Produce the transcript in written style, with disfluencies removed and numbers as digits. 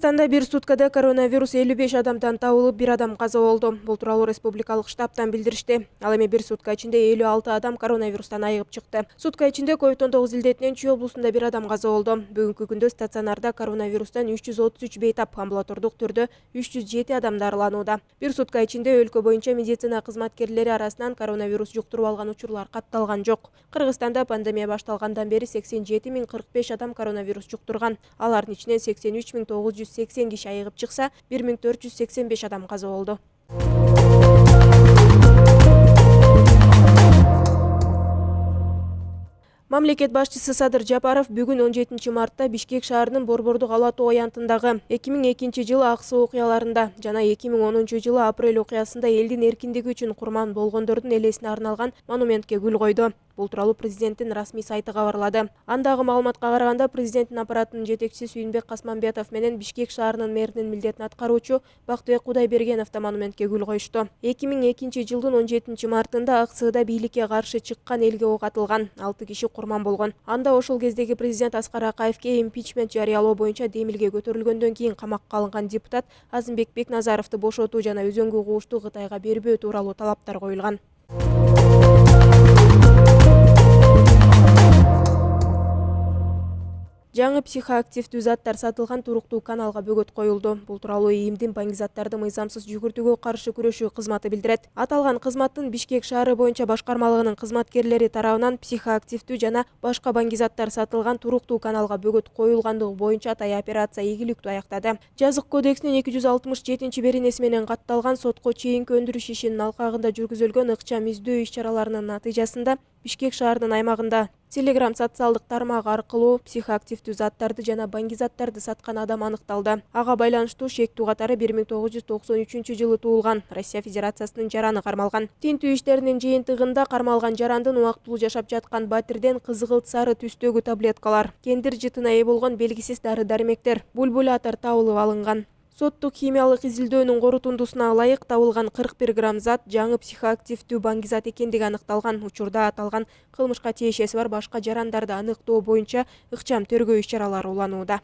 Кыргызстанда бир суткада коронавирус 55 адамдан табылып, бир адам каза болду. Бул тууралуу республикалык штабтан билдиришти. Ал эми бир сутка ичинде 56 адам коронавирустан айыгып чыкты. Сутка ичинде COVID-19 илдетинен Чүй облусунда бир адам каза болду. Бүгүнкү күндө стационарда коронавирустан 333 бейтап, амбулатордук түрдө 307 адам дарыланууда. Бир сутка ичинде өлкө боюнча медицина кызматкерлери арасынан коронавирус жуктуруп алган учурлар катталган жок. Кыргызстанда пандемия башталгандан бери 87 045 адам коронавирус жуктурган. Алардын ичинен 83 980 киши айыгып чыкса, 1485 адам каза болду. Мамлекет башчысы Садыр Жапаров бүгүн 17 мартта Бишкек шаарынын Борбордук Ала Тоо аянтындагы 2002 жылы аксы окуяларында жана 2010 жылы апрель окуясында элдин эркиндиги үчүн курман болгондордун элесине арналган монументке гүл койду. Бул тууралуу президенттин расмий сайты кабарлады. Андагы маалыматка караганда президенттин аппаратынын жетекчиси Сүйүнбек Касманбетов менен Бишкек шаарынын мэринин милдетин аткаруучу Бактыбек Кудайбергенов да монументке гүл коюшту. 2002 жылдын 17 мартында Аксыда бийликке каршы чыккан элге ок атылган. 6 киши курман болгон. Анда ошол кездеги президент Аскар Акаевке импичмент жарыялоо боюнча демилге көтөрүлгөндөн кийин камакка алынган депутат Азымбек Бекназаровду бошотуу жана өзөңгү куушту Кытайга бербөө тууралуу талаптар коюлган. Жаңы психоактивдүү заттар сатылган туруктуу каналга бөгөт коюлду. Бул тууралуу ИИМдин баңгизаттарды мыйзамсыз жүгүртүүгө каршы күрөшүү кызматы билдирет. Аталган кызматтын Бишкек шаары боюнча башкармалыгынын кызматкерлери тарабынан психоактивдүү жана башка баңгизаттар сатылган туруктуу каналга бөгөт коюлгандыгы боюнча атай операция ийгиликтүү аяктады. Жазык кодексинин 267-беренеси менен катталган сотко чейинки өндүрүш ишинин алкагында жүргүзүлгөн ыкчам издөө иш-чараларынын натыйжасында Бишкек шаарынын аймагында Telegram социалдык тармак аркылуу психоактивдүү заттарды жана баңгизаттарды саткан адам аныкталды. Ага байланыштуу шектүү катары 1993 жылы туулган Россия Федерациясынын жараны кармалган. Тинтүү иштеринин жыйынтыгында кармалган жарандын убактылуу жашап жаткан батирден кызгылт сары түстөгү таблеткалар, кендир жытына ээ болгон белгисиз дары-дармектер, булбулятор табылып алынган. Соттук химиялык изилдөөнүн корутундусуна ылайык табылган 41 грамм зат жаңы психоактивдүү баңгизат экендиги аныкталган. Учурда аталган кылмышка тиешеси бар башка жарандарды аныктоо боюнча ыкчам тергөө иш-чаралары уланууда.